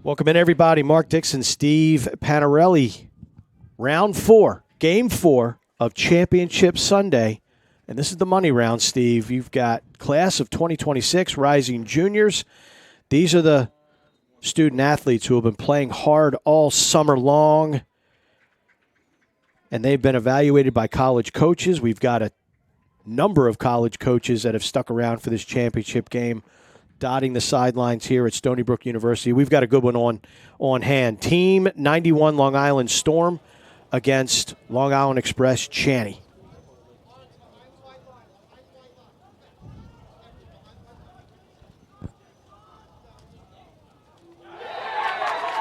Welcome in, everybody. Mark Dixon, Steve Panarelli. Round 4, Game 4 of Championship Sunday. And this is the money round, Steve. You've got class of 2026 rising juniors. These are the student athletes who have been playing hard all summer long. And they've been evaluated by college coaches. We've got a number of college coaches that have stuck around for this championship game, dotting the sidelines here at Stony Brook University. We've got a good one on hand. Team 91 Long Island Storm against Long Island Express Channy.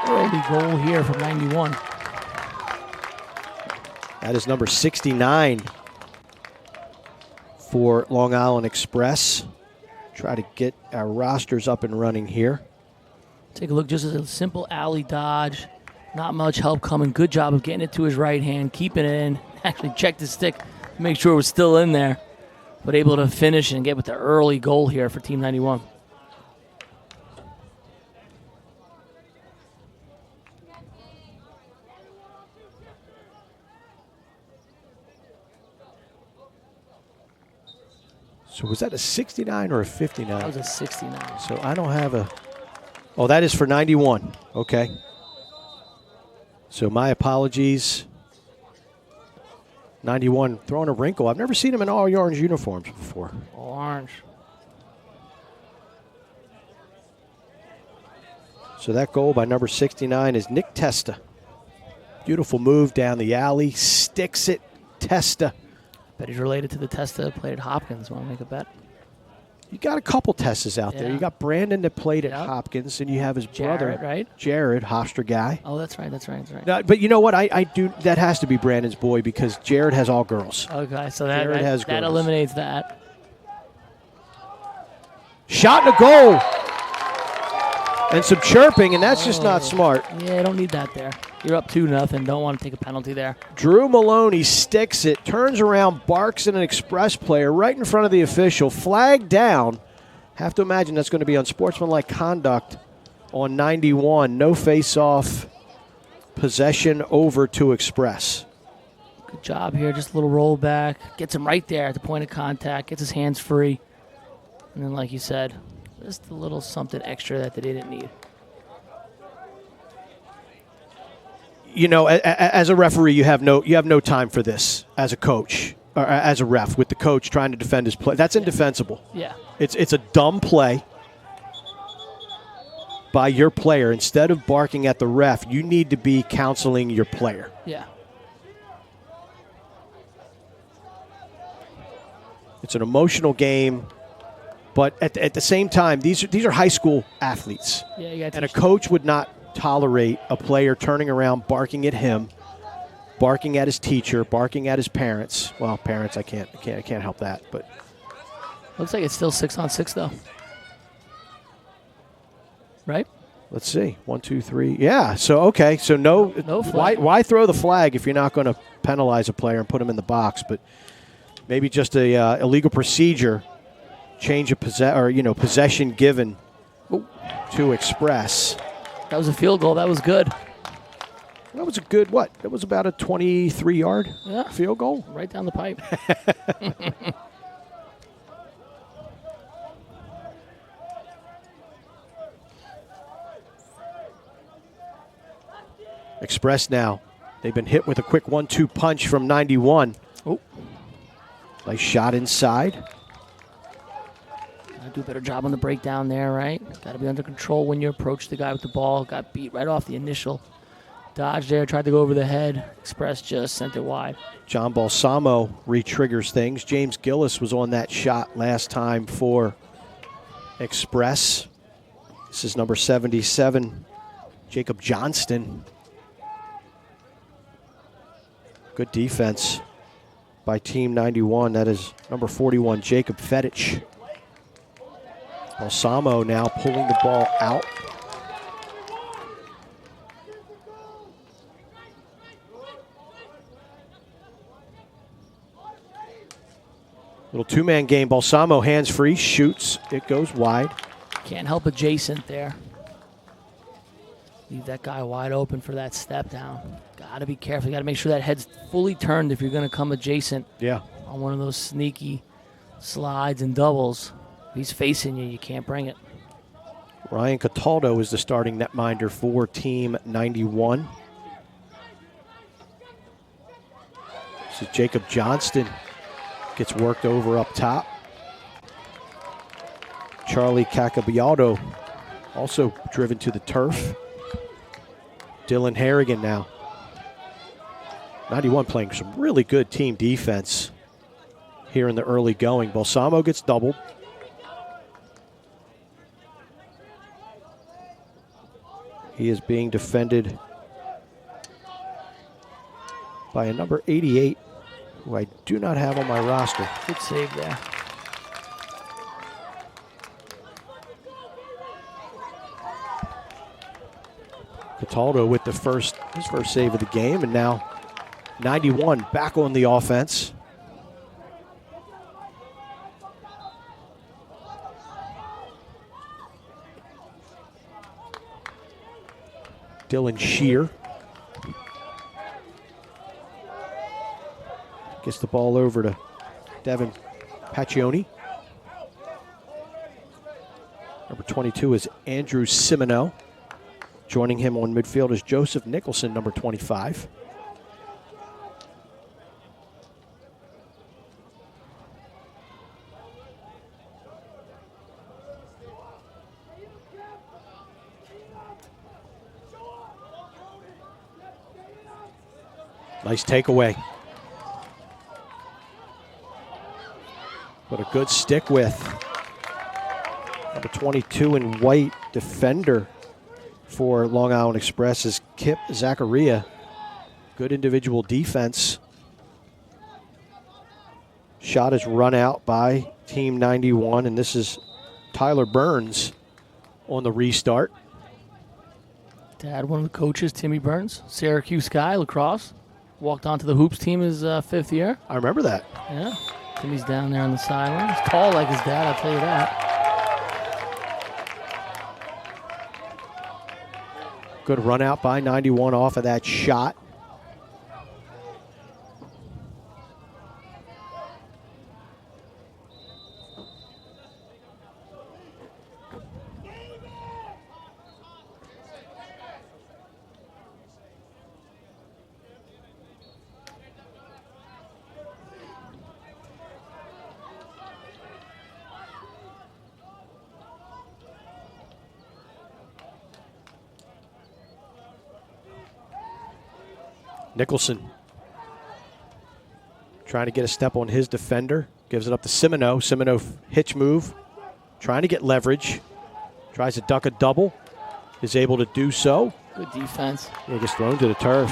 Early goal here from 91. That is number 69 for Long Island Express. Try to get our rosters up and running here. Take a look, just as a simple alley dodge. Not much help coming. Good job of getting it to his right hand, keeping it in. Actually checked his stick to make sure it was still in there. But able to finish and get with the early goal here for Team 91. So was that a 69 or a 59? That was a 69. So I don't have a... Oh, that is for 91. Okay. So my apologies. 91 throwing a wrinkle. I've never seen him in all orange uniforms before. All orange. So that goal by number 69 is Nick Testa. Beautiful move down the alley. Sticks it. Testa. Bet he's related to the Testa, played at Hopkins. Want to make a bet? You got a couple Testas out there. You got Brandon that played at Hopkins, and you have his brother, right? Jared, Hofstra guy. Oh, that's right. But you know what? I do. That has to be Brandon's boy because Jared has all girls. Okay, so that eliminates that. Shot and a goal. And some chirping, and that's just not smart. Yeah, don't need that there. You're up 2-0. Don't want to take a penalty there. Drew Maloney sticks it, turns around, barks at an Express player right in front of the official. Flag down. Have to imagine that's going to be unsportsmanlike conduct on 91. No face-off. Possession over to Express. Good job here. Just a little roll back. Gets him right there at the point of contact. Gets his hands free. And then, like you said, just a little something extra that they didn't need. You know, as a referee, you have no time for this as a coach or as a ref with the coach trying to defend his play. That's indefensible. Yeah. It's a dumb play by your player. Instead of barking at the ref, you need to be counseling your player. Yeah. It's an emotional game. But at the same time, these are high school athletes. Yeah, you and a coach would not tolerate a player turning around, barking at him, barking at his teacher, barking at his parents. Well, parents, I can't help that. But looks like it's still 6-on-6 though. Right? Let's see. 1, 2, 3. Yeah. So okay. So no flag. Why throw the flag if you're not going to penalize a player and put him in the box? But maybe just a illegal procedure. Change of possession given to Express. That was a field goal. That was good. That was a good what? That was about a 23-yard field goal. Right down the pipe. Express now. They've been hit with a quick 1-2 punch from 91. Oh. Nice shot inside. Do a better job on the breakdown there, right? Got to be under control when you approach the guy with the ball. Got beat right off the initial dodge there. Tried to go over the head. Express just sent it wide. John Balsamo re-triggers things. James Gillis was on that shot last time for Express. This is number 77, Jacob Johnston. Good defense by Team 91. That is number 41, Jacob Fetich. Balsamo now pulling the ball out. Little two-man game. Balsamo hands free, shoots. It goes wide. Can't help adjacent there. Leave that guy wide open for that step down. Got to be careful. You got to make sure that head's fully turned if you're going to come adjacent on one of those sneaky slides and doubles. If he's facing you, you can't bring it. Ryan Cataldo is the starting netminder for Team 91. So Jacob Johnston gets worked over up top. Charlie Cacabialdo also driven to the turf. Dylan Harrigan now. 91 playing some really good team defense here in the early going. Balsamo gets doubled. He is being defended by a number 88, who I do not have on my roster. Good save there. Cataldo with his first save of the game, and now 91 back on the offense. Dylan Shear gets the ball over to Devin Paccioni. Number 22 is Andrew Simoneau. Joining him on midfield is Joseph Nicholson, number 25. Nice takeaway. But a good stick with. Number 22 in white defender for Long Island Express is Kip Zachariah. Good individual defense. Shot is run out by Team 91, and this is Tyler Burns on the restart. Dad, one of the coaches, Timmy Burns, Syracuse guy, lacrosse. Walked onto the hoops team his 5th year. I remember that. Yeah. Timmy's down there on the sideline. He's tall like his dad, I'll tell you that. Good run out by 91 off of that shot. Nicholson trying to get a step on his defender. Gives it up to Simoneau. Simoneau hitch move. Trying to get leverage. Tries to duck a double. Is able to do so. Good defense. He gets thrown to the turf.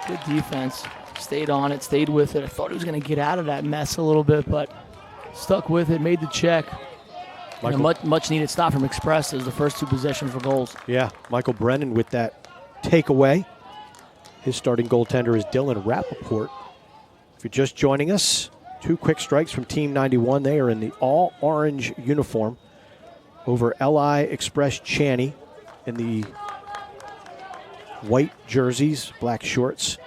Good defense. Stayed on it, stayed with it. I thought he was going to get out of that mess a little bit, but stuck with it, made the check. And a much needed stop from Express as the first 2 possessions for goals. Yeah, Michael Brennan with that takeaway. His starting goaltender is Dylan Rappaport. If you're just joining us, 2 quick strikes from Team 91. They are in the all-orange uniform over LI Express Channy in the white jerseys, black shorts.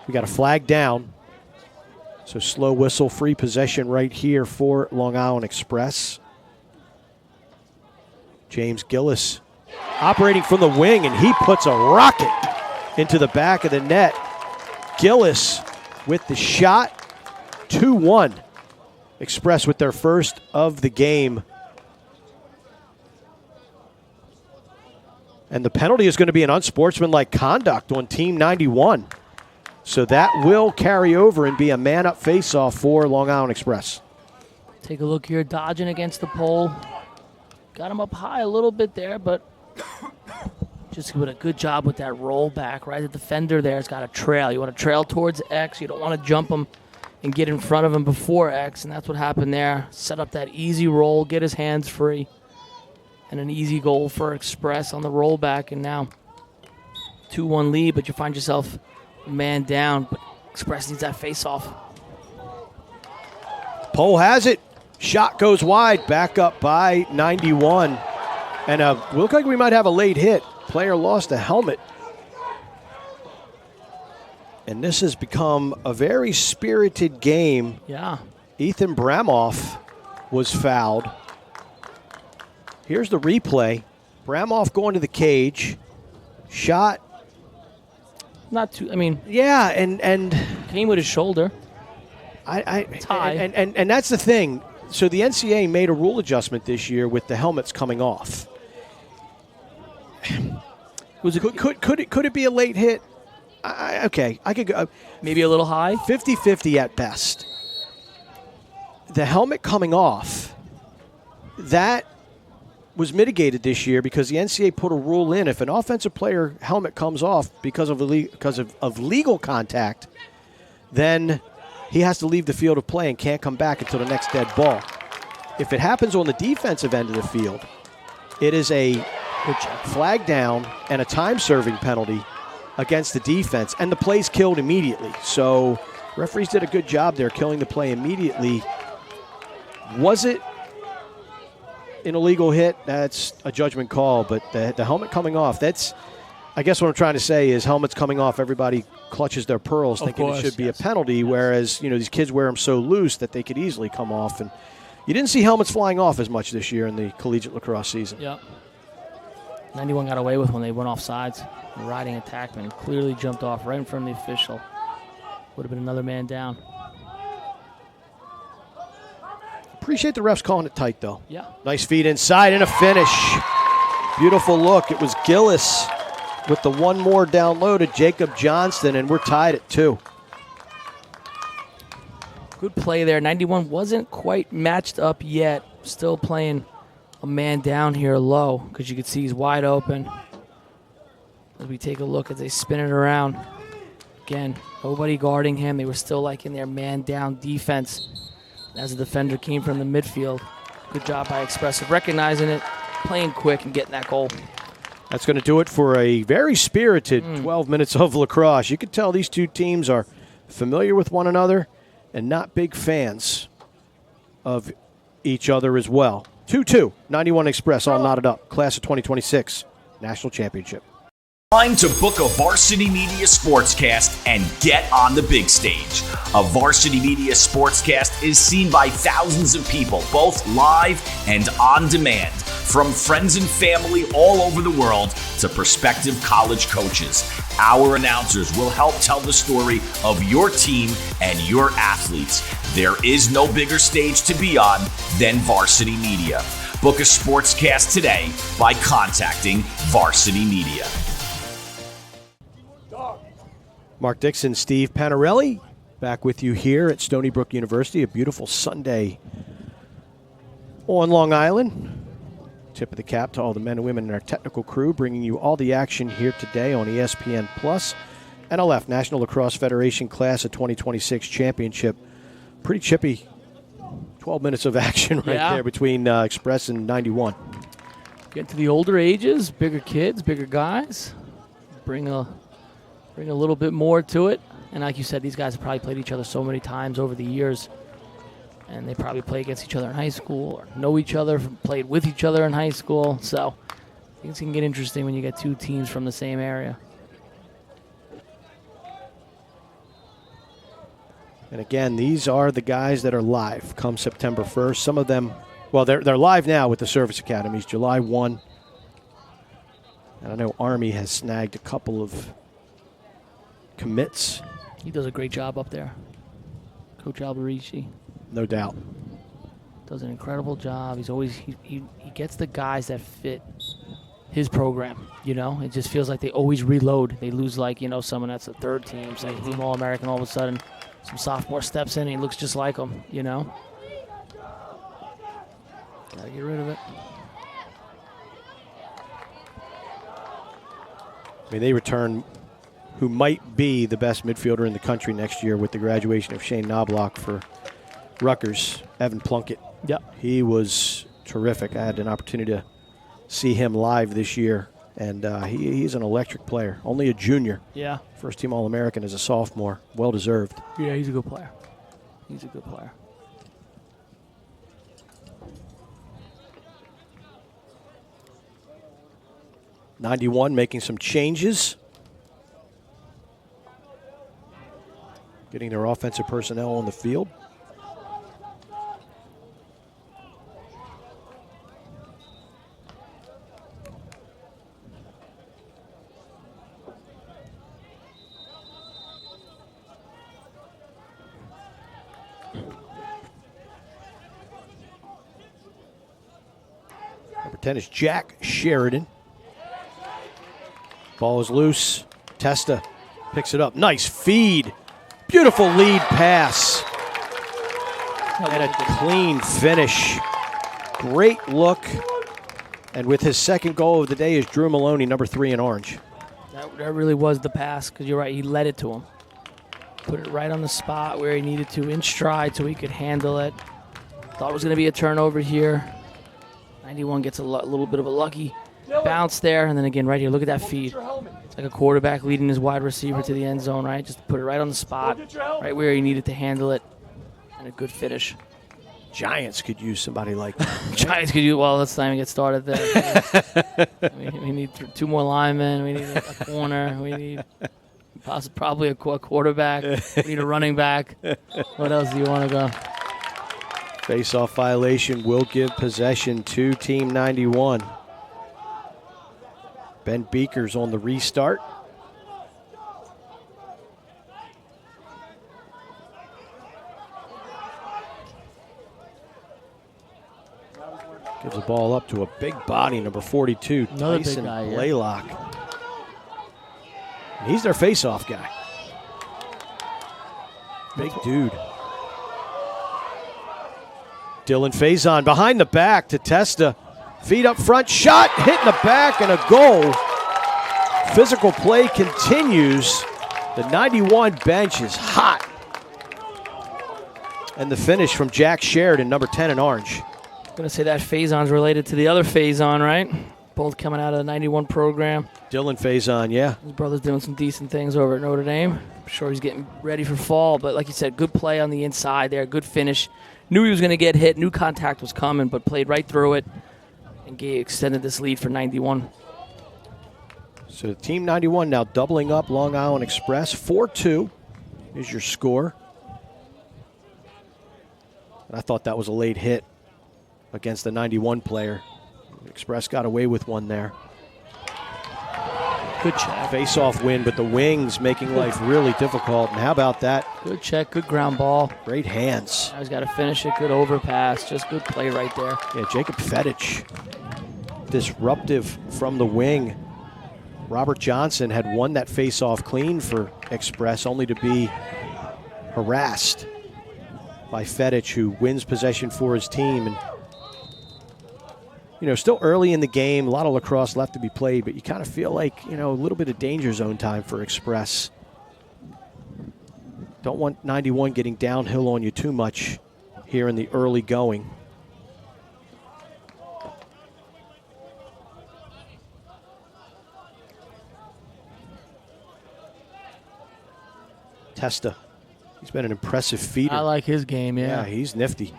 We got a flag down. So slow whistle, free possession right here for Long Island Express. James Gillis operating from the wing, and he puts a rocket into the back of the net. Gillis with the shot. 2-1. Express with their first of the game. And the penalty is going to be an unsportsmanlike conduct on Team 91. So that will carry over and be a man-up face-off for Long Island Express. Take a look here, dodging against the pole. Got him up high a little bit there, but just doing a good job with that roll back, right? The defender there has got a trail. You want to trail towards X. You don't want to jump him and get in front of him before X, and that's what happened there. Set up that easy roll, get his hands free, and an easy goal for Express on the rollback, and now 2-1 lead, but you find yourself a man down, but Express needs that face-off. Pole has it. Shot goes wide, back up by 91. And we look like we might have a late hit. Player lost a helmet. And this has become a very spirited game. Yeah. Ethan Bramoff was fouled. Here's the replay. Bramoff going to the cage. Shot. Not too, I mean. Yeah, and came with his shoulder. It's high. And that's the thing. So the NCAA made a rule adjustment this year with the helmets coming off. Could it be a late hit? Okay, I could go. Maybe a little high? 50-50 at best. The helmet coming off, that was mitigated this year because the NCAA put a rule in. If an offensive player helmet comes off because of legal contact, then he has to leave the field of play and can't come back until the next dead ball. If it happens on the defensive end of the field, it is a flag down and a time-serving penalty against the defense, and the play's killed immediately. So referees did a good job there killing the play immediately. Was it an illegal hit? That's a judgment call, but the helmet coming off, that's, I guess what I'm trying to say is helmets coming off, everybody clutches their pearls thinking it should be a penalty, whereas these kids wear them so loose that they could easily come off. And you didn't see helmets flying off as much this year in the collegiate lacrosse season. Yep. 91 got away with when they went off sides. The riding attackman clearly jumped off right in front of the official. Would have been another man down. Appreciate the refs calling it tight, though. Yeah. Nice feed inside and a finish. Beautiful look. It was Gillis with the one more down low to Jacob Johnston, and we're tied at 2. Good play there. 91 wasn't quite matched up yet. Still playing a man down here low because you can see he's wide open. As we take a look as they spin it around. Again, nobody guarding him. They were still like in their man down defense as the defender came from the midfield. Good job by Expressive recognizing it, playing quick, and getting that goal. That's going to do it for a very spirited 12 minutes of lacrosse. You can tell these two teams are familiar with one another and not big fans of each other as well. 2-2, 91 Express all knotted up. Class of 2026 National Championship. Time to book a Varsity Media Sportscast and get on the big stage. A Varsity Media Sportscast is seen by thousands of people, both live and on demand, from friends and family all over the world to prospective college coaches. Our announcers will help tell the story of your team and your athletes. There is no bigger stage to be on than Varsity Media. Book a sportscast today by contacting Varsity Media. Mark Dixon, Steve Panarelli, back with you here at Stony Brook University. A beautiful Sunday on Long Island. Tip of the cap to all the men and women in our technical crew, bringing you all the action here today on ESPN+. NLF, National Lacrosse Federation Class of 2026 Championship. Pretty chippy 12 minutes of action right there between Express and 91. Get to the older ages, bigger kids, bigger guys. Bring a little bit more to it. And like you said, these guys have probably played each other so many times over the years. And they probably play against each other in high school or know each other, played with each other in high school. So things can get interesting when you get two teams from the same area. And again, these are the guys that are live come September 1st. Some of them, well, they're live now with the service academies, July 1. And I know Army has snagged a couple of commits. He does a great job up there. Coach Alberici. No doubt. Does an incredible job. He's always he gets the guys that fit his program. It just feels like they always reload. They lose someone that's a third team, second team All-American, all of a sudden some sophomore steps in and he looks just like him, Gotta get rid of it. I mean, they return who might be the best midfielder in the country next year with the graduation of Shane Knobloch for Rutgers, Evan Plunkett. Yep. He was terrific. I had an opportunity to see him live this year, and he's an electric player. Only a junior. Yeah. First team All-American as a sophomore. Well-deserved. Yeah, he's a good player. He's a good player. 91 making some changes. Getting their offensive personnel on the field. Number 10 is Jack Sheridan. Ball is loose. Testa picks it up. Nice feed. Beautiful lead pass. And a clean finish. Great look. And with his second goal of the day is Drew Maloney, number 3 in orange. That really was the pass, because you're right, he led it to him. Put it right on the spot where he needed to, in stride, so he could handle it. Thought it was going to be a turnover here. 91 gets a little bit of a lucky bounce there, and then again right here, look at that feed. It's like a quarterback leading his wide receiver to the end zone, right? Just put it right on the spot, right where he needed to handle it, and a good finish. Giants could use somebody like that. Giants could use, well, let's not even get started there. we need 2 more linemen, we need a corner, we need probably a quarterback, we need a running back. What else do you want to go? Face-off violation will give possession to Team 91. Ben Beeker's on the restart. Gives the ball up to a big body, number 42, Another Tyson big guy, yeah. Blaylock. He's their face-off guy. Big dude. Dylan Faison behind the back to Testa. Feet up front, shot, hit in the back, and a goal. Physical play continues. The 91 bench is hot. And the finish from Jack Sheridan, number 10 in orange. I'm going to say that Faison's related to the other Faison, right? Both coming out of the 91 program. Dylan Faison, yeah. His brother's doing some decent things over at Notre Dame. I'm sure he's getting ready for fall, but like you said, good play on the inside there, good finish. Knew he was going to get hit, knew contact was coming, but played right through it and extended this lead for 91. So Team 91 now doubling up Long Island Express. 4-2 is your score. And I thought that was a late hit against the 91 player. Express got away with one there. Good check. Face-off win, but the wings making life really difficult. And how about that? Good check, good ground ball. Great hands. Now he's got to finish it, good overpass, just good play right there. Yeah, Jacob Fedich, disruptive from the wing. Robert Johnson had won that face-off clean for Express, only to be harassed by Fedich, who wins possession for his team. And you know, still early in the game, a lot of lacrosse left to be played, but you kind of feel like, you know, a little bit of danger zone time for Express. Don't want 91 getting downhill on you too much here in the early going. Testa, he's been an impressive feeder. I like his game, Yeah, he's nifty.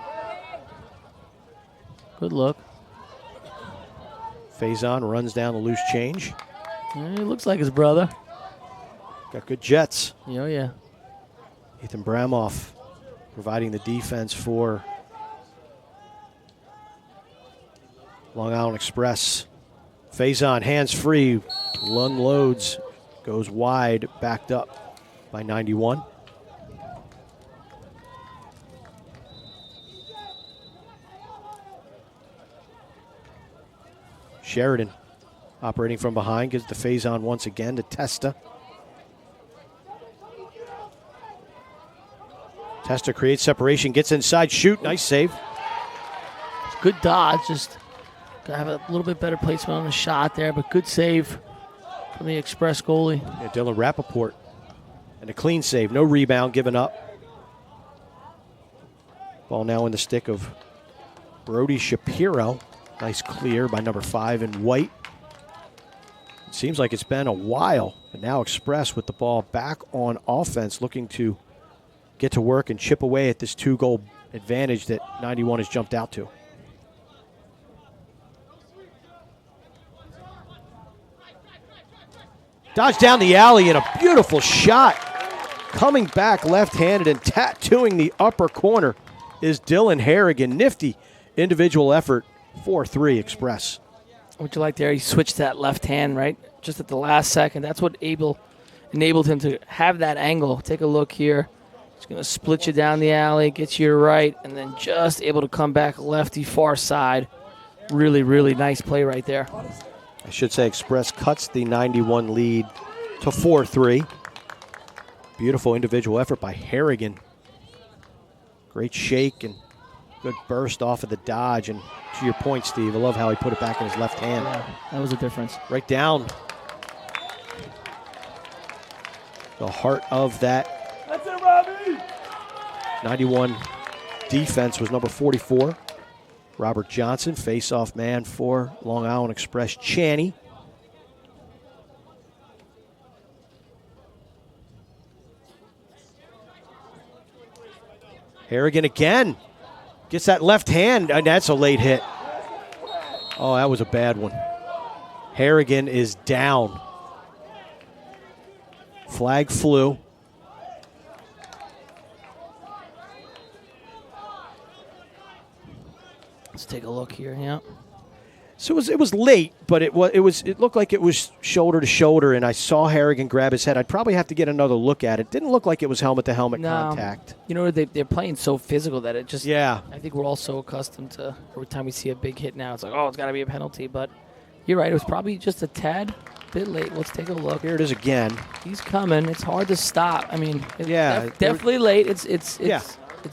Good look. Faison runs down the loose change. Yeah, he looks like his brother. Got good jets. Oh, yeah. Ethan Bramoff providing the defense for Long Island Express. Faison hands free, unloads, goes wide, backed up by 91. Sheridan operating from behind, gives the Faison once again to Testa. Testa creates separation, gets inside, shoot, nice save. Good dodge, just got to have a little bit better placement on the shot there, but good save from the Express goalie. Yeah, Dylan Rappaport. And a clean save, no rebound given up. Ball now in the stick of Brody Shapiro. Nice clear by number 5 in white. It seems like it's been a while, but now Express with the ball back on offense, looking to get to work and chip away at this 2-goal advantage that 91 has jumped out to. Dodge down the alley and a beautiful shot. Coming back left-handed and tattooing the upper corner is Dylan Harrigan. Nifty individual effort, 4-3 Express. What you like there, he switched that left hand, right? Just at the last second. That's what enabled him to have that angle. Take a look here. He's going to split you down the alley, get you to right, and then just able to come back lefty far side. Really, really nice play right there. I should say Express cuts the 91 lead to 4-3. Beautiful individual effort by Harrigan. Great shake and good burst off of the dodge. And to your point, Steve, I love how he put it back in his left hand. Yeah, that was a difference. Right down the heart of that. That's it, Robbie. 91 defense was number 44. Robert Johnson, face-off man for Long Island Express Channy. Harrigan again. Gets that left hand, and that's a late hit. Oh, that was a bad one. Harrigan is down. Flag flew. Let's take a look here. Yeah. So it was late, but it looked like it was shoulder to shoulder, and I saw Harrigan grab his head. I'd probably have to get another look at it. Didn't look like it was helmet to helmet contact. You know, they're playing so physical that it just. Yeah. I think we're all so accustomed to every time we see a big hit now, it's like, oh, it's got to be a penalty. But you're right. It was probably just a tad bit late. Let's take a look. Here it is again. He's coming. It's hard to stop. I mean, it's definitely late. It's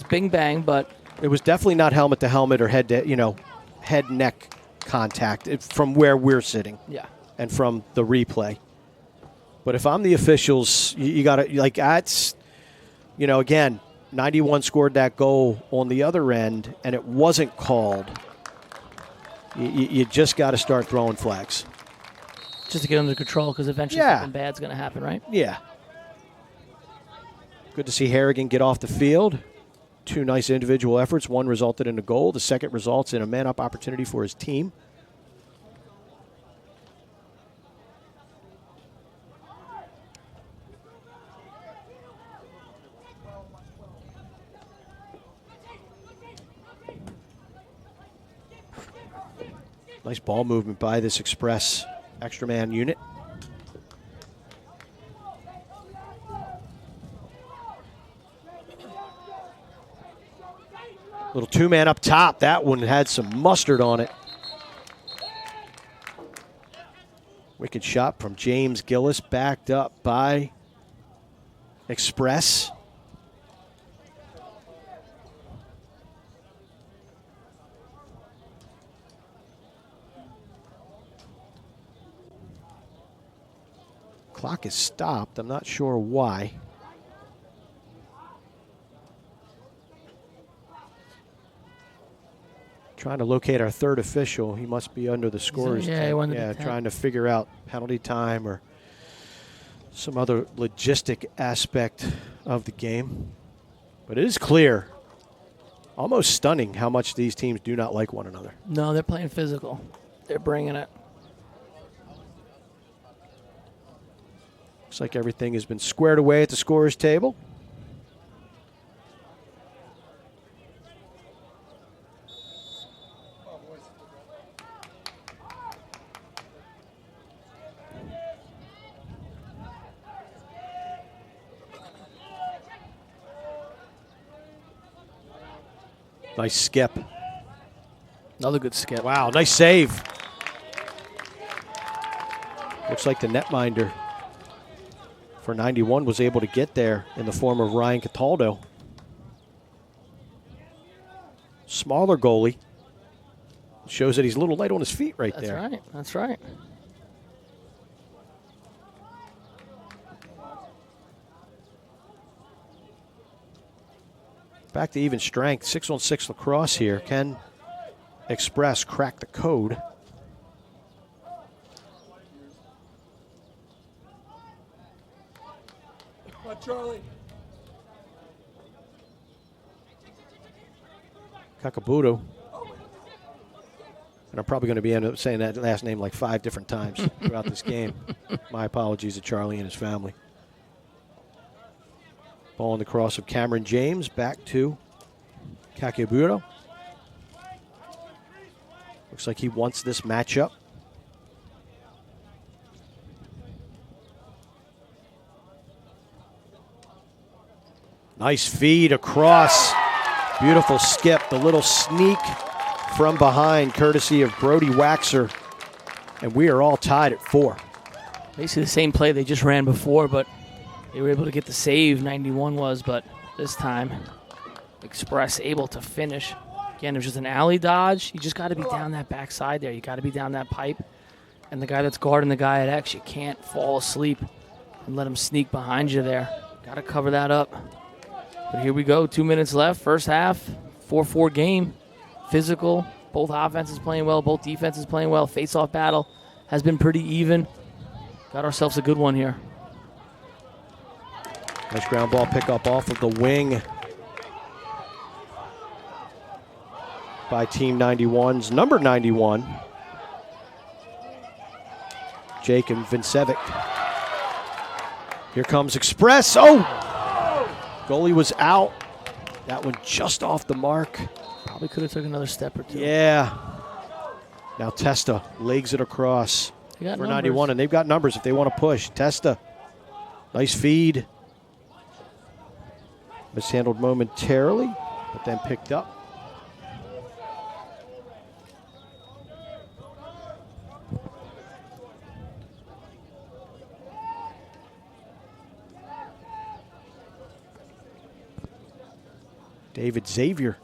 bing bang, but it was definitely not helmet to helmet or head neck contact from where we're sitting. Yeah. And from the replay. But if I'm the officials, you got to, that's, again, 91 scored that goal on the other end, and it wasn't called. You just got to start throwing flags. Just to get under control, because eventually something bad's going to happen, right? Yeah. Good to see Harrigan get off the field. Two nice individual efforts. One resulted in a goal. The second results in a man-up opportunity for his team. Nice ball movement by this Express extra man unit. Little two-man up top. That one had some mustard on it. Wicked shot from James Gillis, backed up by Express. Clock is stopped. I'm not sure why. Trying to locate our third official. He must be under the scorer's tent. Trying to figure out penalty time or some other logistic aspect of the game. But it is clear, almost stunning, how much these teams do not like one another. No, they're playing physical. They're bringing it. Looks like everything has been squared away at the scorer's table. Nice skip. Another good skip. Wow, nice save. Looks like the netminder for 91 was able to get there in the form of Ryan Cataldo. Smaller goalie. Shows that he's a little light on his feet there. That's right. That's right. Back to even strength. 6-on-6 lacrosse here. Can Express crack the code? Come on, Charlie. Kakabuto. And I'm probably going to be end up saying that last name like 5 different times throughout this game. My apologies to Charlie and his family. Ball on the cross of Cameron James back to Kakeburo. Looks like he wants this matchup. Nice feed across. Beautiful skip. The little sneak from behind, courtesy of Brody Waxer. And we are all tied at 4. Basically the same play they just ran before, but they were able to get the save, 91 was, but this time Express able to finish. Again, it was just an alley dodge. You just got to be down that backside there. You got to be down that pipe. And the guy that's guarding the guy at X, you can't fall asleep and let him sneak behind you there. Got to cover that up. But here we go, 2 minutes left, first half, 4-4 game. Physical, both offenses playing well, both defenses playing well. Face-off battle has been pretty even. Got ourselves a good one here. Nice ground ball pickup off of the wing by Team 91's number 91, Jake and Vincevic. Here comes Express. Oh! Goalie was out. That one just off the mark. Probably could have took another step or two. Yeah. Now Testa legs it across for 91, and they've got numbers if they want to push. Testa, nice feed. Mishandled momentarily, but then picked up. David Xavier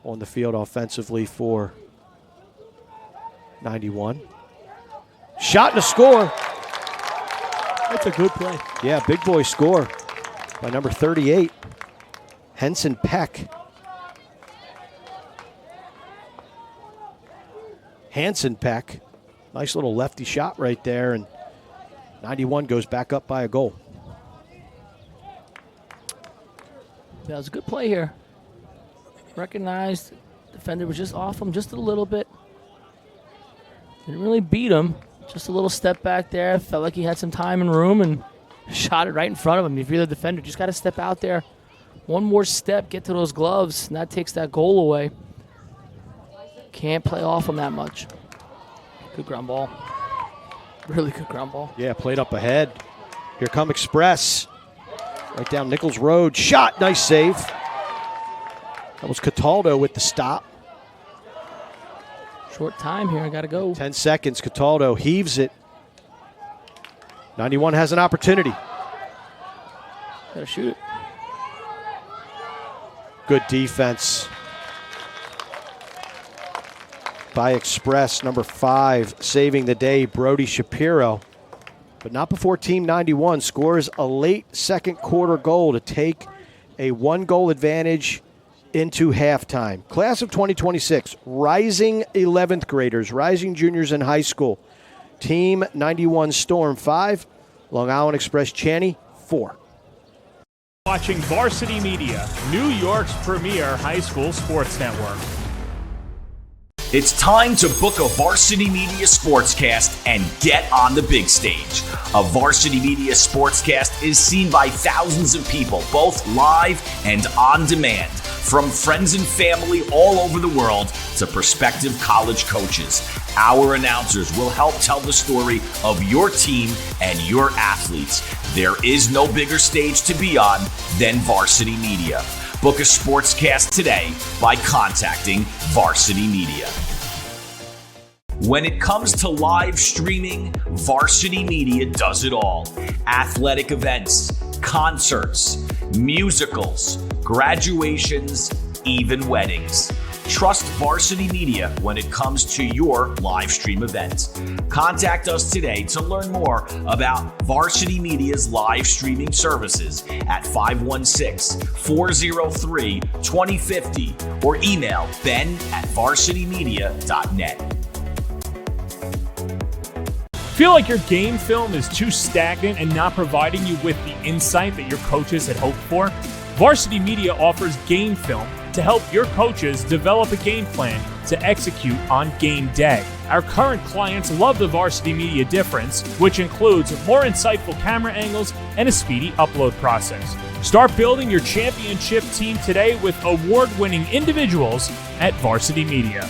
on the field offensively for 91. Shot and a score. That's a good play. Yeah, big boy score by number 38, Henson Peck. Hanson Peck. Nice little lefty shot right there, and 91 goes back up by a goal. That was a good play here. Recognized defender was just off him just a little bit. Didn't really beat him. Just a little step back there. Felt like he had some time and room and shot it right in front of him. If you're the defender, just got to step out there. One more step, get to those gloves, and that takes that goal away. Can't play off him that much. Good ground ball. Really good ground ball. Yeah, played up ahead. Here come Express. Right down Nichols Road. Shot. Nice save. That was Cataldo with the stop. Short time here. I got to go. 10 seconds. Cataldo heaves it. 91 has an opportunity. Got to shoot it. Good defense by Express. Number 5 saving the day, Brody Shapiro. But not before Team 91 scores a late second quarter goal to take a 1-goal advantage into halftime. Class of 2026, rising 11th graders, rising juniors in high school. Team 91 Storm 5, Long Island Express Channy 4. Watching Varsity Media, New York's premier high school sports network. It's time to book a Varsity Media Sportscast and get on the big stage. A Varsity Media Sportscast is seen by thousands of people, both live and on demand, from friends and family all over the world to prospective college coaches. Our announcers will help tell the story of your team and your athletes. There is no bigger stage to be on than Varsity Media. Book a sportscast today by contacting Varsity Media. When it comes to live streaming, Varsity Media does it all. Athletic events, concerts, musicals, graduations, even weddings. Trust Varsity Media when it comes to your live stream event. Contact us today to learn more about Varsity Media's live streaming services at 516-403-2050 or email ben@varsitymedia.net. Feel like your game film is too stagnant and not providing you with the insight that your coaches had hoped for? Varsity Media offers game film to help your coaches develop a game plan to execute on game day. Our current clients love the Varsity Media difference, which includes more insightful camera angles and a speedy upload process. Start building your championship team today with award-winning individuals at Varsity Media.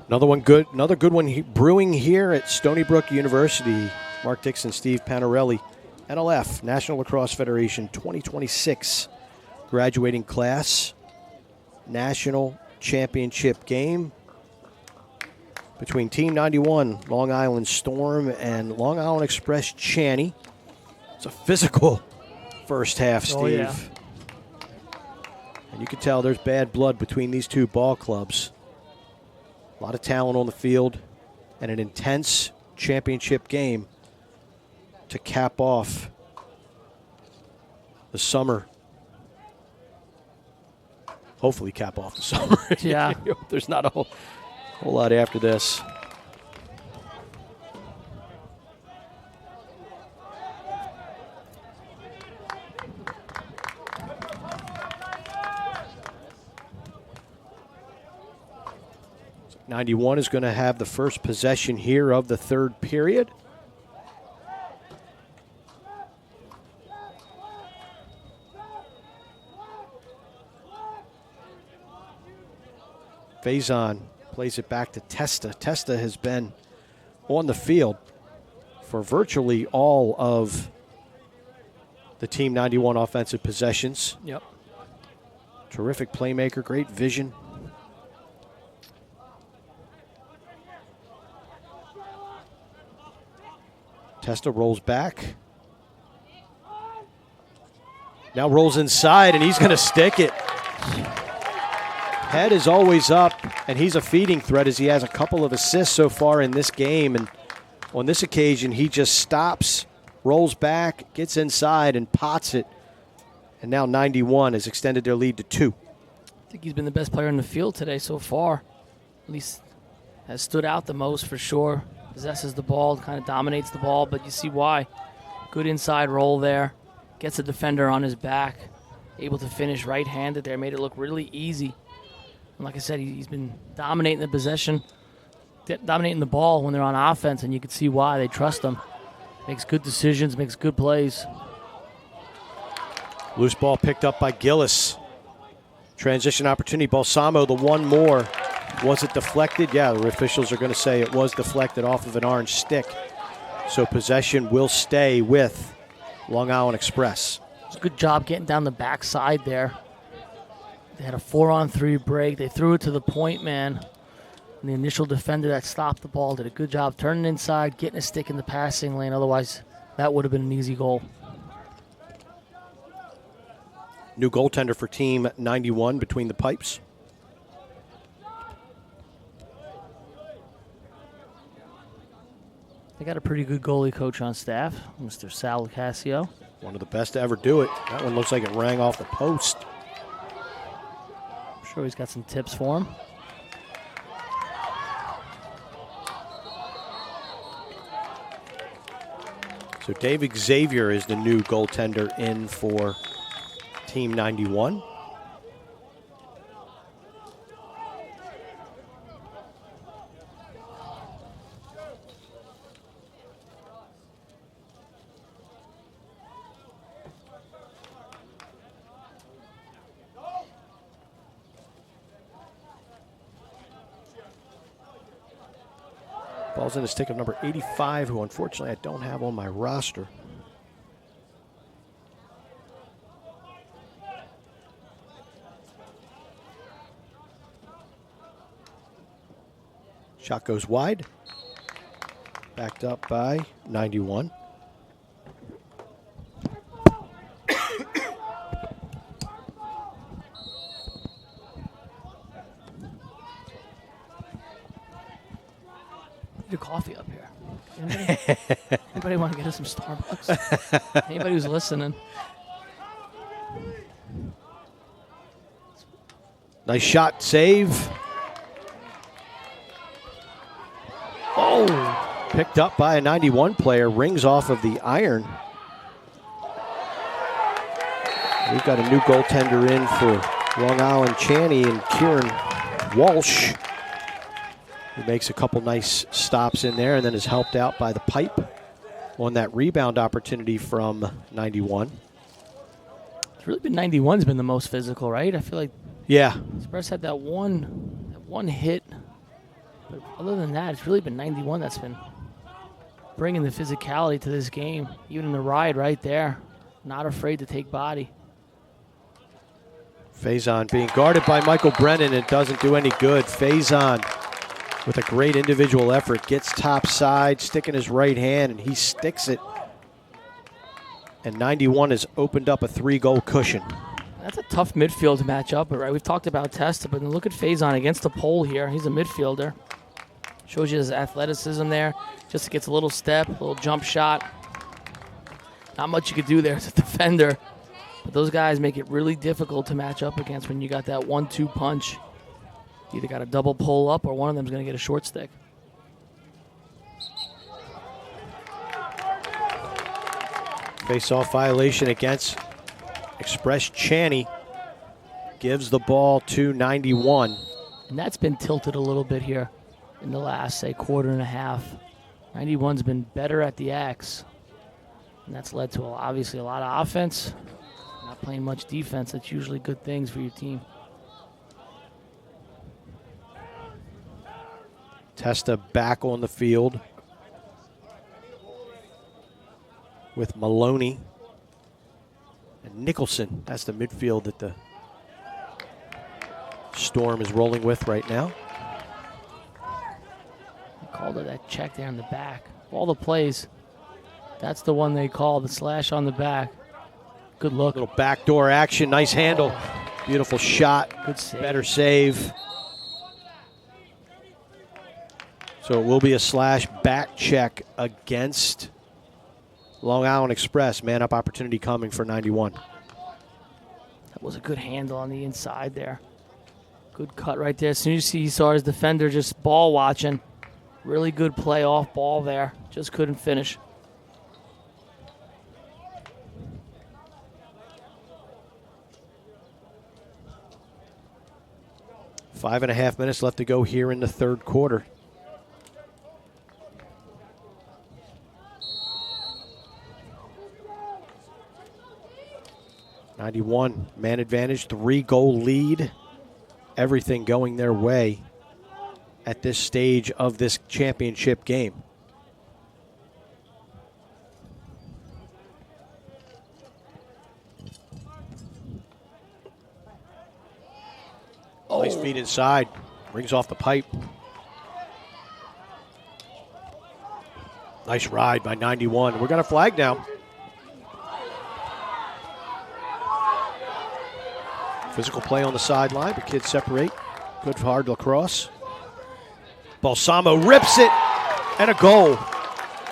Another good one brewing here at Stony Brook University. Mark Dixon, Steve Panarelli, NLF, National Lacrosse Federation 2026 graduating class. National championship game between Team 91, Long Island Storm, and Long Island Express Channy. It's a physical first half, Steve. Oh, yeah. And you can tell there's bad blood between these two ball clubs. A lot of talent on the field and an intense championship game to cap off the summer. Hopefully cap off the summer. Yeah. There's not a whole lot after this. So 91 is going to have the first possession here of the third period. Faison plays it back to Testa. Testa has been on the field for virtually all of the Team 91 offensive possessions. Yep. Terrific playmaker, great vision. Testa rolls back. Now rolls inside, and he's going to stick it. Head is always up, and he's a feeding threat as he has a couple of assists so far in this game. And on this occasion, he just stops, rolls back, gets inside, and pots it. And now 91 has extended their lead to 2. I think he's been the best player in the field today so far. At least has stood out the most for sure. Possesses the ball, kind of dominates the ball, but you see why. Good inside roll there. Gets a defender on his back. Able to finish right-handed there. Made it look really easy. And like I said, he's been dominating the possession, dominating the ball when they're on offense, and you can see why. They trust him. Makes good decisions, makes good plays. Loose ball picked up by Gillis. Transition opportunity. Balsamo, the one more. Was it deflected? Yeah, the officials are going to say it was deflected off of an orange stick. So possession will stay with Long Island Express. It's a good job getting down the backside there. They had a 4-on-3 break. They threw it to the point man. And the initial defender that stopped the ball did a good job turning inside, getting a stick in the passing lane. Otherwise, that would have been an easy goal. New goaltender for Team 91 between the pipes. They got a pretty good goalie coach on staff, Mr. Sal Cassio. One of the best to ever do it. That one looks like it rang off the post. I'm sure he's got some tips for him. So David Xavier is the new goaltender in for Team 91. Ball's in the stick of number 85, who unfortunately I don't have on my roster. Shot goes wide. Backed up by 91. Need a coffee up here. Anybody want to get us some Starbucks? Anybody who's listening? Nice shot, save. Oh, picked up by a 91 player, rings off of the iron. We've got a new goaltender in for Long Island Channy and Kieran Walsh, who makes a couple nice stops in there and then is helped out by the pipe on that rebound opportunity from 91. It's really been 91's been the most physical, right? I feel like Yeah. Express had that one hit. But other than that, it's really been 91 that's been bringing the physicality to this game. Even in the ride right there. Not afraid to take body. Faison being guarded by Michael Brennan. It doesn't do any good. Faison, with a great individual effort, gets top side, sticking his right hand, and he sticks it. And 91 has opened up a 3-goal cushion. That's a tough midfield to match up with, right? We've talked about Testa, but look at Faison against the pole here. He's a midfielder. Shows you his athleticism there. Just gets a little step, a little jump shot. Not much you could do there as a defender. But those guys make it really difficult to match up against when you got that 1-2 punch. You either got to double pull up or one of them's going to get a short stick. Face-off violation against Express Channy. Gives the ball to 91. And that's been tilted a little bit here in the last, say, quarter and a half. 91's been better at the X. And that's led to, obviously, a lot of offense. Not playing much defense. That's usually good things for your team. Testa back on the field with Maloney and Nicholson. That's the midfield that the Storm is rolling with right now. They called it that check there in the back. All the plays, that's the one they call, the slash on the back. Good look. Little backdoor action, nice handle. Beautiful shot, Good save. better save. So it will be a slash back check against Long Island Express. Man up opportunity coming for 91. That was a good handle on the inside there. Good cut right there. As soon as he saw his defender just ball watching. Really good play off ball there. Just couldn't finish. 5.5 minutes left to go here in the third quarter. '91 man advantage, 3-goal lead. Everything going their way at this stage of this championship game. Nice feet inside, brings off the pipe. Nice ride by 91. We're going to flag now. Physical play on the sideline, but kids separate. Good hard lacrosse. Balsamo rips it, and a goal.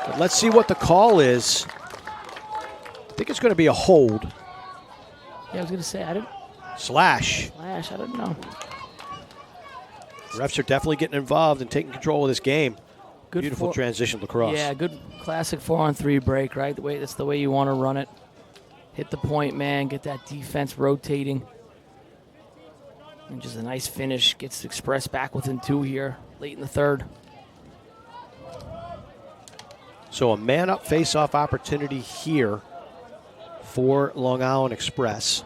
But let's see what the call is. I think it's going to be a hold. Yeah, I was going to say, I didn't. Slash. I don't know. Refs are definitely getting involved and taking control of this game. Good Beautiful transition lacrosse. Yeah, good classic 4-on-3 break, right? That's the way you want to run it. Hit the point, man. Get that defense rotating. And just a nice finish. Gets Express back within 2 here, late in the third. So a man-up face-off opportunity here for Long Island Express.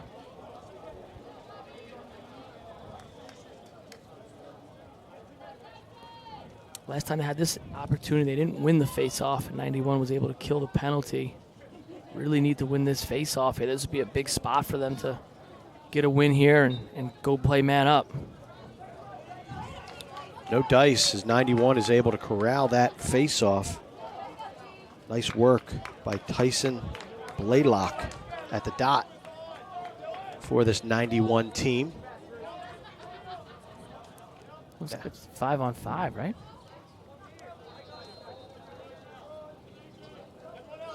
Last time they had this opportunity, they didn't win the face-off, and 91 was able to kill the penalty. Really need to win this face-off here. This would be a big spot for them to get a win here and go play man up. No dice as 91 is able to corral that face-off. Nice work by Tyson Blaylock at the dot for this 91 team. Looks like it's 5-on-5, right?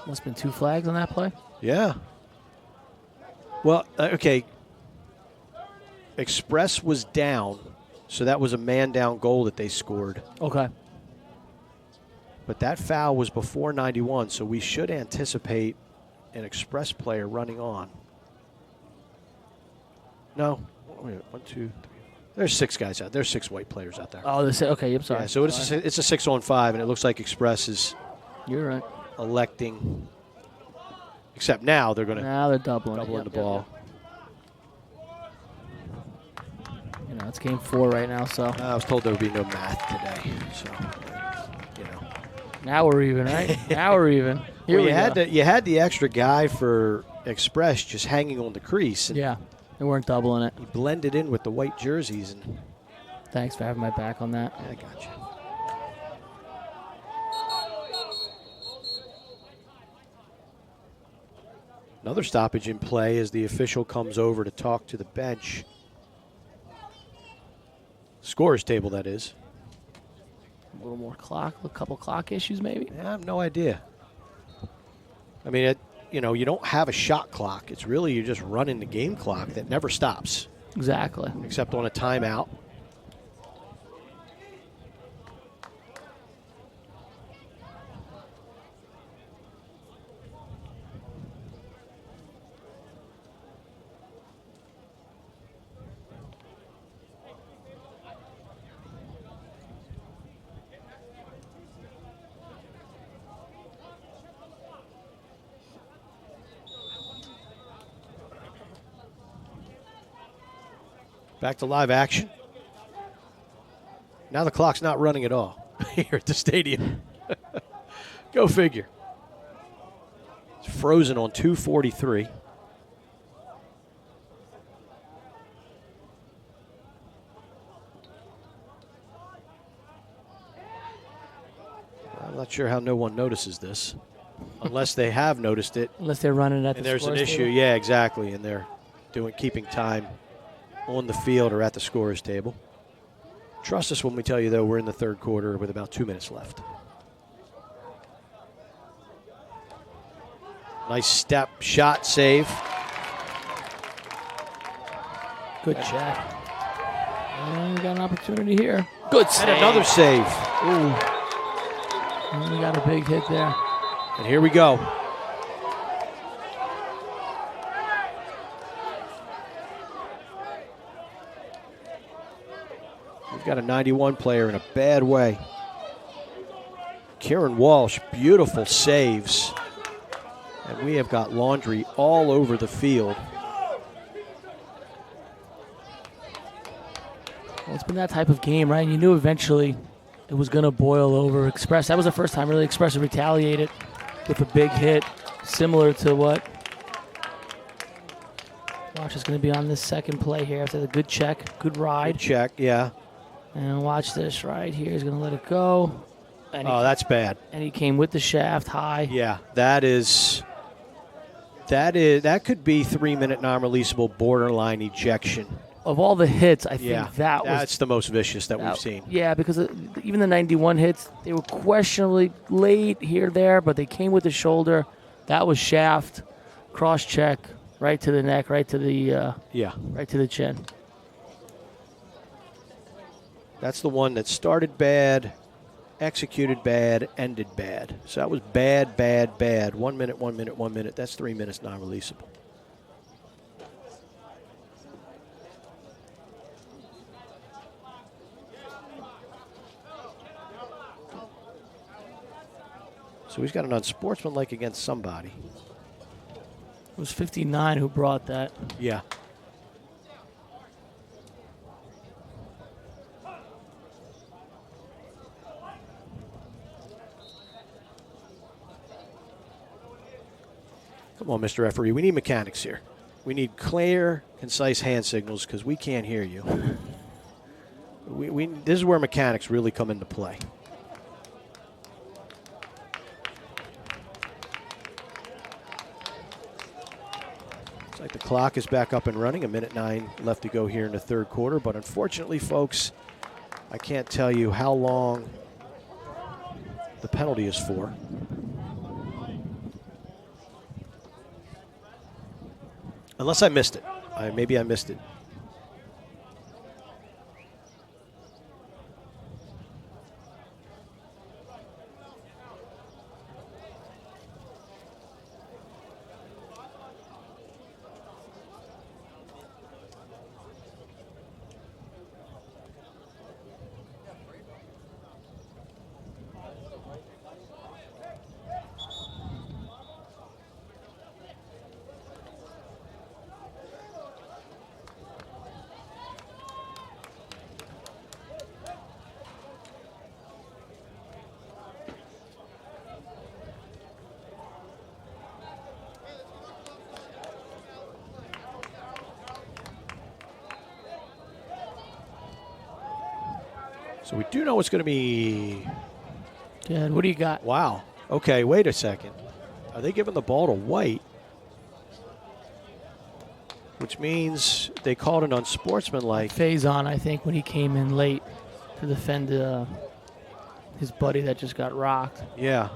Must have been 2 flags on that play. Yeah. Well, okay. Express was down, so that was a man-down goal that they scored. Okay. But that foul was before 91, so we should anticipate an Express player running on. No. Wait, 1, 2, 3. There's 6 guys out. There's 6 white players out there. Oh, okay. I'm sorry. Yeah, so it's a 6-on-5, and it looks like Express is You're right. electing. Except now they're going to Now they're doubling the ball. You know, it's game 4 right now, so. I was told there would be no math today, so Now we're even, right? Now we're even. Here you had the extra guy for Express just hanging on the crease. And Yeah, they weren't doubling it. he blended in with the white jerseys, and Thanks for having my back on that. I got you. Another stoppage in play as the official comes over to talk to the bench. Scorer's table, that is. A little more clock, a couple clock issues maybe. I have no idea. I mean, you don't have a shot clock. It's really you're just running the game clock that never stops, Exactly. except on a timeout. Back to live action. Now the clock's not running at all here at the stadium. Go figure. It's frozen on 2:43. I'm not sure how no one notices this, unless they have noticed it. Unless they're running at the And there's an scores issue. table. Yeah, exactly. And they're keeping time on the field or at the scorer's table. Trust us when we tell you, though, we're in the third quarter with about 2 minutes left. Nice step, shot, save. Good check. And we got an opportunity here. Good save. And another save. Ooh. And we got a big hit there. And here we go. We've got a 91 player in a bad way. Kieran Walsh, beautiful saves. And we have got laundry all over the field. Well, it's been that type of game, right? You knew eventually it was going to boil over. Express, that was the first time really Express retaliated with a big hit, similar to what Watch is going to be on this second play here after the good check, good ride. Good check, yeah. And watch this right here. He's going to let it go. And That's bad. And he came with the shaft high. Yeah, that could be 3-minute non-releasable borderline ejection. Of all the hits, I think that's the most vicious that we've seen. Yeah, because even the 91 hits, they were questionably late here, there, but they came with the shoulder. That was shaft, cross check, right to the neck, right to the right to the chin. That's the one that started bad, executed bad, ended bad. So that was bad, bad, bad. 1 minute, 1 minute, 1 minute. That's 3 minutes non-releasable. So he's got an unsportsmanlike against somebody. It was 59 who brought that. Yeah. Come on, Mr. Referee. We need mechanics here. We need clear, concise hand signals because we can't hear you. This is where mechanics really come into play. Looks like the clock is back up and running. 1:09 left to go here in the third quarter. But unfortunately, folks, I can't tell you how long the penalty is for. Unless I missed it. Maybe I missed it. So we do know it's going to be. Good. What do you got? Wow. Okay, wait a second. Are they giving the ball to White? Which means they called an unsportsmanlike. Faison, I think, when he came in late to defend his buddy that just got rocked. Yeah.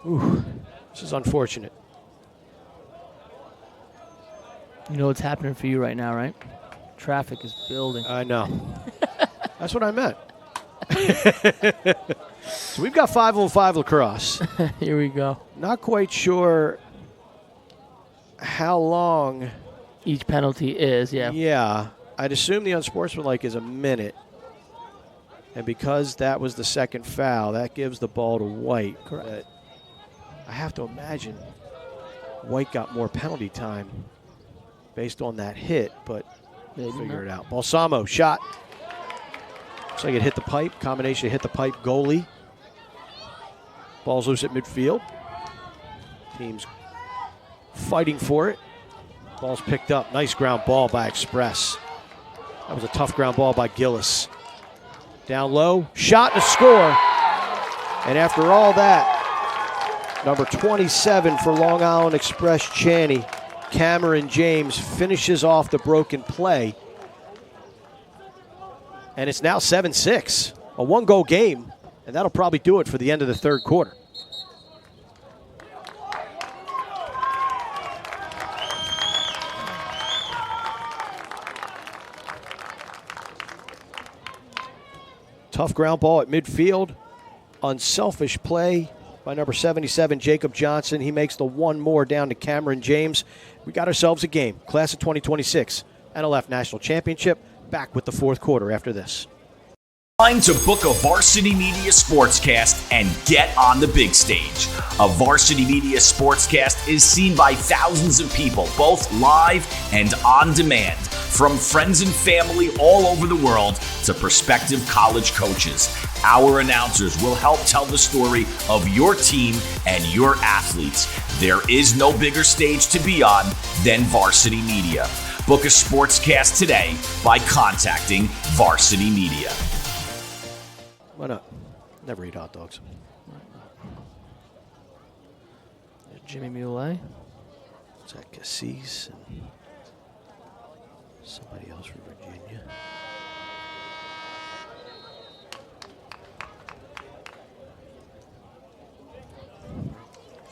Ooh, this is unfortunate. You know what's happening for you right now, right? Traffic is building. I know. That's what I meant. So we've got 5-on-5 lacrosse. Here we go. Not quite sure how long. Each penalty is, yeah. Yeah. I'd assume the unsportsmanlike is a minute. And because that was the second foul, that gives the ball to White. Correct. But I have to imagine White got more penalty time based on that hit, but Maybe figure not. it out. Balsamo, shot. Looks like it hit the pipe. Combination hit the pipe. Goalie. Ball's loose at midfield. Team's fighting for it. Ball's picked up. Nice ground ball by Express. That was a tough ground ball by Gillis. Down low. Shot and a score. And after all that, number 27 for Long Island Express Channy, Cameron James, finishes off the broken play. And it's now 7-6, a one-goal game, and that'll probably do it for the end of the third quarter. Tough ground ball at midfield. Unselfish play by number 77, Jacob Johnson. He makes the one more down to Cameron James. We got ourselves a game. Class of 2026, NLF National Championship. Back with the fourth quarter after this. Time to book a Varsity Media Sportscast and get on the big stage. A Varsity Media Sportscast is seen by thousands of people, both live and on demand, from friends and family all over the world to prospective college coaches. Our announcers will help tell the story of your team and your athletes. There is no bigger stage to be on than Varsity Media. Book a sportscast today by contacting Varsity Media. Why not? Never eat hot dogs. Jimmy Muley. Is that Cassis and somebody else from Virginia?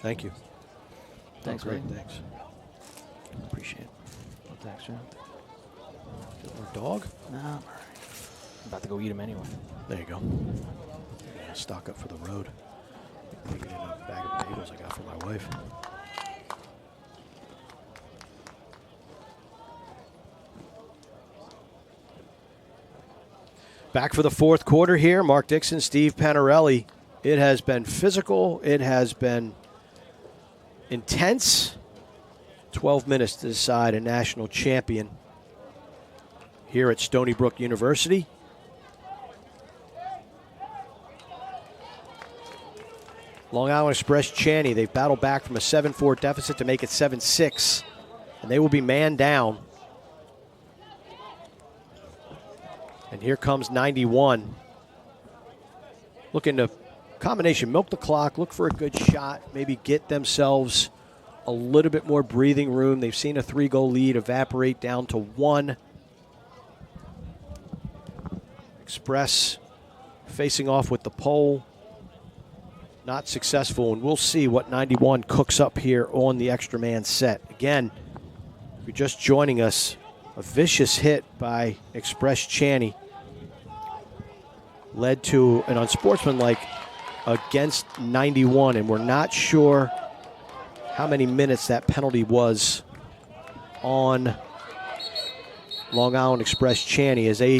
Thank you. Thanks, Great, man. thanks. Appreciate it. Thanks, John. Get more dog? No, I'm all right. I'm about to go eat him anyway. There you go. Yeah, stock up for the road. Put it in a bag of bagels I got for my wife. Back for the fourth quarter here. Mark Dixon, Steve Panarelli. It has been physical. It has been intense. 12 minutes to decide a national champion here at Stony Brook University. Long Island Express Channy, they've battled back from a 7-4 deficit to make it 7-6. And they will be man down. And here comes 91. Looking to combination, milk the clock, look for a good shot, maybe get themselves a little bit more breathing room. They've seen a 3-goal lead evaporate down to 1. Express facing off with the pole. Not successful, and we'll see what 91 cooks up here on the extra man set. Again, if you're just joining us, a vicious hit by Express Channy led to an unsportsmanlike against 91, and we're not sure how many minutes that penalty was on Long Island Express Channy as they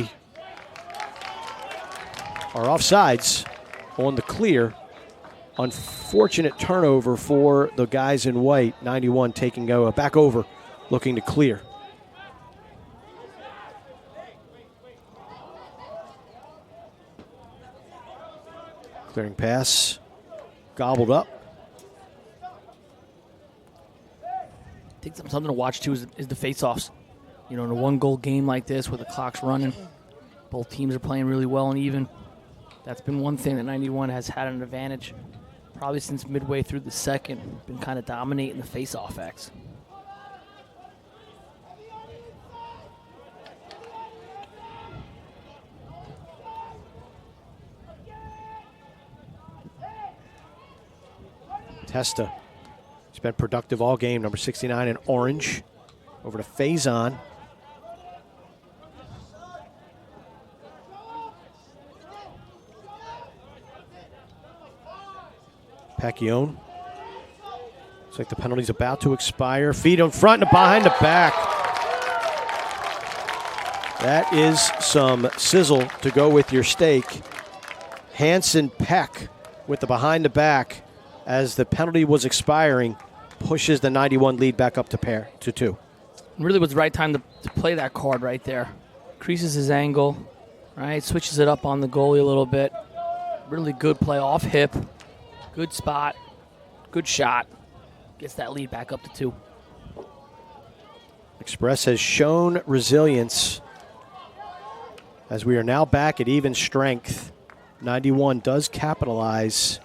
are offsides on the clear. Unfortunate turnover for the guys in white. 91 taking back over, looking to clear. Clearing pass. Gobbled up. I think something to watch, too, is the face-offs. You know, in a one-goal game like this where the clock's running, both teams are playing really well and even. That's been one thing that 91 has had an advantage probably since midway through the second. Been kind of dominating the face-off acts. Testa. He's been productive all game. Number 69 in orange. Over to Faison. Pacquione. Looks like the penalty's about to expire. Feet in front and behind the back. That is some sizzle to go with your steak. Hansen Peck with the behind the back as the penalty was expiring, pushes the 91 lead back up to 2. Really was the right time to play that card right there. Creases his angle, right? Switches it up on the goalie a little bit. Really good play off hip. Good spot. Good shot. Gets that lead back up to 2. Express has shown resilience as we are now back at even strength. 91 does capitalize,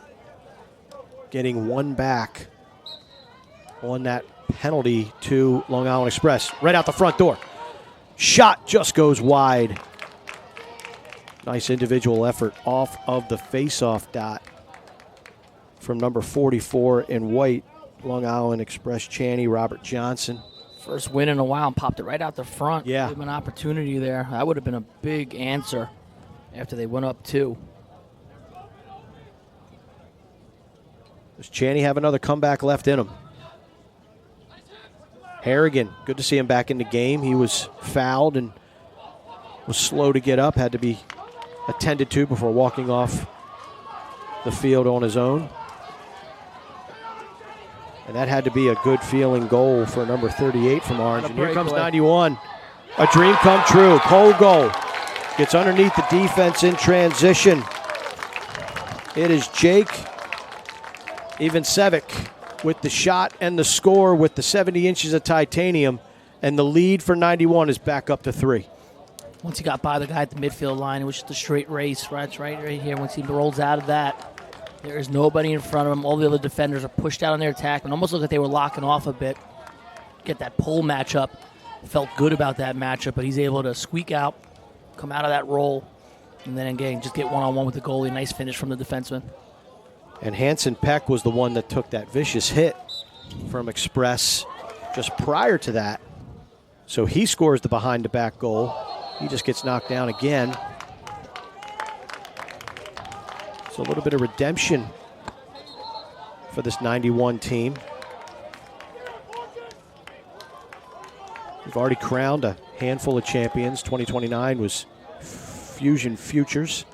getting one back on that penalty to Long Island Express. Right out the front door. Shot just goes wide. Nice individual effort off of the face-off dot from number 44 in white, Long Island Express Channy, Robert Johnson. First win in a while and popped it right out the front. Yeah. Gave him an opportunity there. That would have been a big answer after they went up 2. Does Channy have another comeback left in him? Harrigan, good to see him back in the game. He was fouled and was slow to get up, had to be attended to before walking off the field on his own. And that had to be a good feeling goal for number 38 from Orange. And here comes 91. A dream come true. Pole goal. Gets underneath the defense in transition. It is Jake Ivancevic with the shot and the score with the 70 inches of titanium. And the lead for 91 is back up to 3. Once he got by the guy at the midfield line, it was just a straight race. Right here. Once he rolls out of that, there is nobody in front of him. All the other defenders are pushed out on their attack and almost looked like they were locking off a bit. Get that pole matchup. Felt good about that matchup, but he's able to squeak out, come out of that roll, and then again just get one-on-one with the goalie. Nice finish from the defenseman. And Hansen Peck was the one that took that vicious hit from Express just prior to that. So he scores the behind-the-back goal. He just gets knocked down again. So a little bit of redemption for this 91 team. We've already crowned a handful of champions. 2029 was Fusion Futures.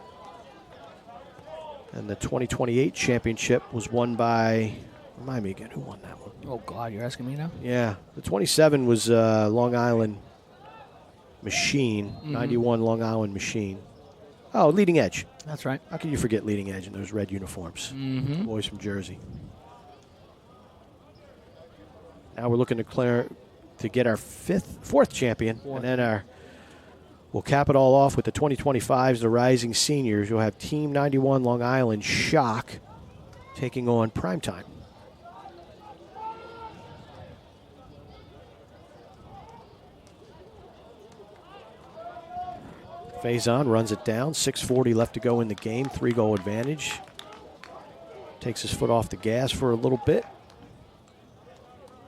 And the 2028 championship was won by, remind me again, who won that one? Oh, God, you're asking me now? Yeah, the 27 was Long Island Machine, 91 Long Island Machine. Oh, Leading Edge. That's right. How can you forget Leading Edge in those red uniforms? Boys from Jersey. Now we're looking to get our fourth champion, and then we'll cap it all off with the 2025s, the Rising Seniors. You'll have Team 91 Long Island Shock taking on Primetime. Faison runs it down. 6:40 left to go in the game. 3-goal advantage. Takes his foot off the gas for a little bit.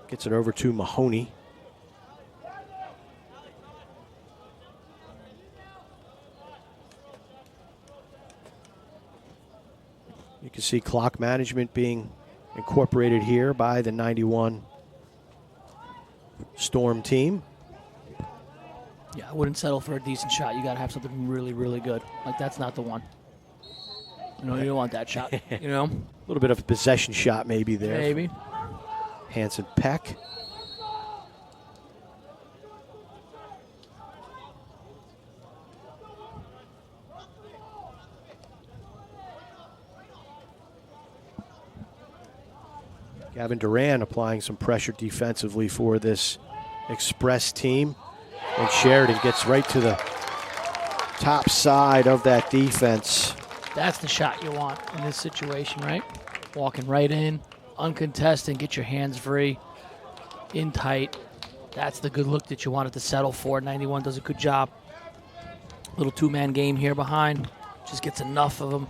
Gets it over to Mahoney. You can see clock management being incorporated here by the 91 Storm team. Yeah, I wouldn't settle for a decent shot. You got to have something really, really good. Like, that's not the one. You don't want that shot, you know? A little bit of a possession shot maybe there. Maybe. Hansen Peck. Gavin Duran applying some pressure defensively for this Express team. And Sheridan gets right to the top side of that defense. That's the shot you want in this situation, right? Walking right in, uncontested, get your hands free, in tight. That's the good look that you wanted to settle for. 91 does a good job. Little two-man game here behind. Just gets enough of them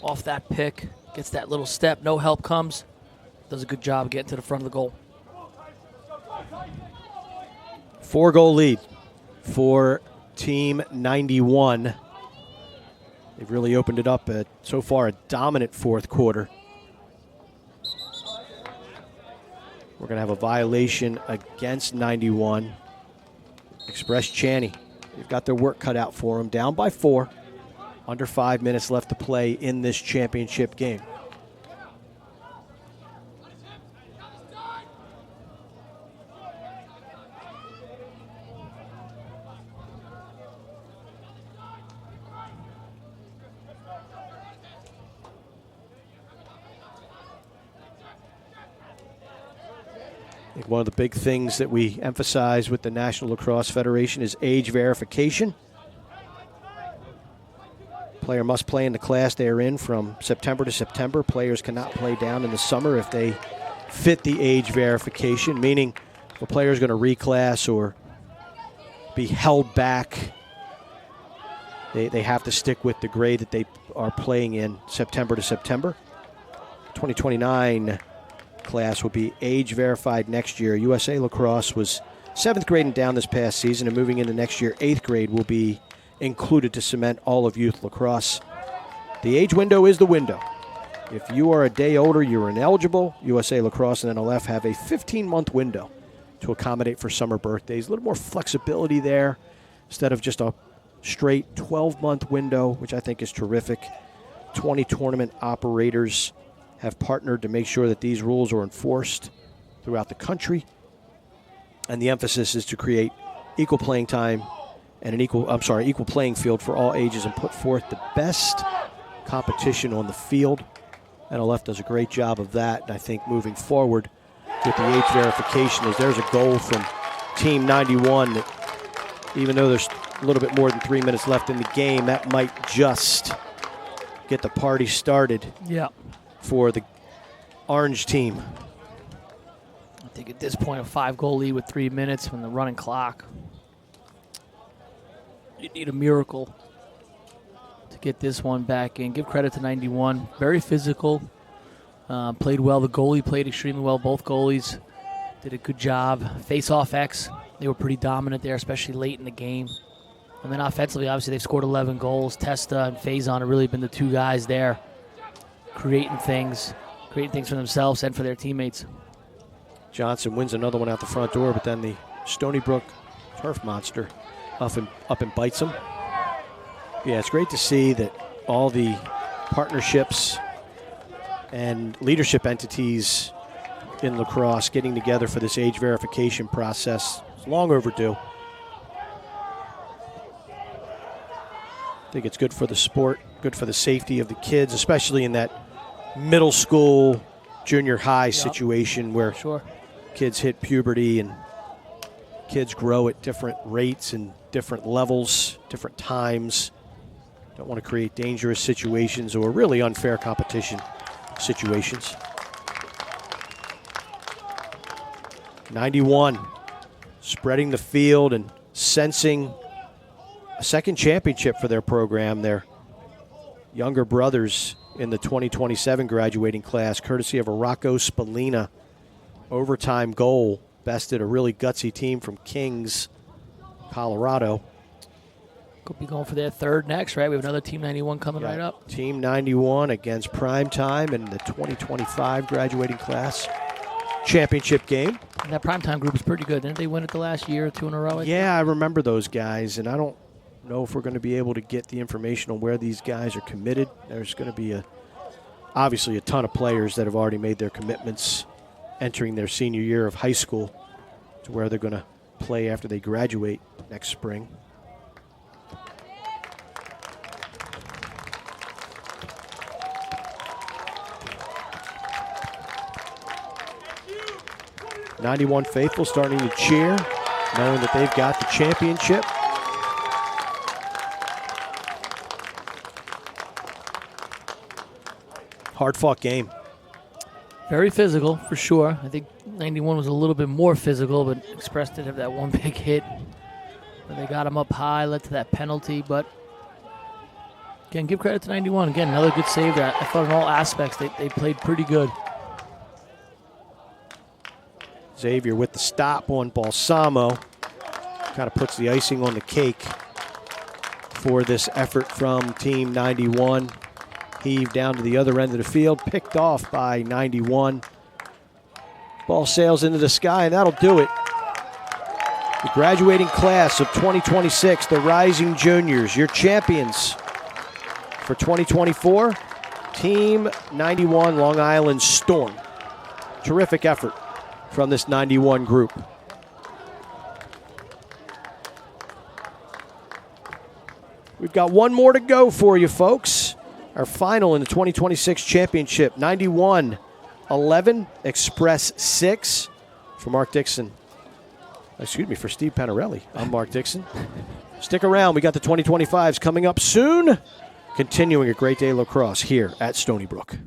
off that pick. Gets that little step. No help comes. Does a good job getting to the front of the goal. 4-goal lead for Team 91. They've really opened it up so far a dominant fourth quarter. We're going to have a violation against 91. Express Channy. They've got their work cut out for them. Down by 4. Under 5 minutes left to play in this championship game. I think one of the big things that we emphasize with the National Lacrosse Federation is age verification. Player must play in the class they are in from September to September. Players cannot play down in the summer if they fit the age verification, meaning if a player is going to reclass or be held back, they have to stick with the grade that they are playing in September to September. 2029 class will be age verified next year. USA Lacrosse was 7th grade and down this past season, and moving into next year, 8th grade will be included to cement all of youth lacrosse. The age window is the window. If you are a day older, you're ineligible. USA Lacrosse and NLF have a 15-month window to accommodate for summer birthdays. A little more flexibility there instead of just a straight 12-month window, which I think is terrific. 20 tournament operators have partnered to make sure that these rules are enforced throughout the country. And the emphasis is to create equal playing time and an equal playing field for all ages and put forth the best competition on the field. NLF does a great job of that, and I think moving forward with the age verification is there's a goal from Team 91 that even though there's a little bit more than 3 minutes left in the game, that might just get the party started for the orange team. I think at this point, a 5-goal lead with 3 minutes from the running clock. You need a miracle to get this one back in. Give credit to 91. Very physical. Played well. The goalie played extremely well. Both goalies did a good job. Face-off X, they were pretty dominant there, especially late in the game. And then offensively, obviously, they've scored 11 goals. Testa and Faison have really been the two guys there creating things for themselves and for their teammates. Johnson wins another one out the front door, but then the Stony Brook Turf Monster up and bites him. Yeah, it's great to see that all the partnerships and leadership entities in lacrosse getting together for this age verification process. It's long overdue. I think it's good for the sport, good for the safety of the kids, especially in that middle school, junior high situation where kids hit puberty and kids grow at different rates and different levels, different times. Don't want to create dangerous situations or really unfair competition situations. 91 spreading the field and sensing a second championship for their program. Their younger brothers in the 2027 graduating class, courtesy of a Rocco Spallina overtime goal, bested a really gutsy team from Kings, Colorado. Could be going for their third next, right? We have another Team 91 coming right up. Team 91 against Primetime in the 2025 graduating class championship game. And that Primetime group is pretty good. Didn't they win it the last year or two in a row? Yeah, I remember those guys, and I don't know if we're going to be able to get the information on where these guys are committed. There's going to be obviously a ton of players that have already made their commitments entering their senior year of high school to where they're going to play after they graduate next spring. 91 faithful starting to cheer, knowing that they've got the championship. Hard-fought game. Very physical, for sure. I think 91 was a little bit more physical, but Express did have that one big hit. But they got him up high, led to that penalty. But, again, give credit to 91. Again, another good save there. I thought in all aspects they played pretty good. Xavier with the stop on Balsamo. Kind of puts the icing on the cake for this effort from Team 91. Heaved down to the other end of the field, picked off by 91. Ball sails into the sky, and that'll do it. The graduating class of 2026, the Rising Juniors, your champions for 2024, Team 91 Long Island Storm. Terrific effort from this 91 group. We've got one more to go for you, folks. Our final in the 2026 championship, 91-11, Express 6. For Mark Dixon, for Steve Panarelli, I'm Mark Dixon. Stick around. We got the 2025s coming up soon. Continuing a great day of lacrosse here at Stony Brook.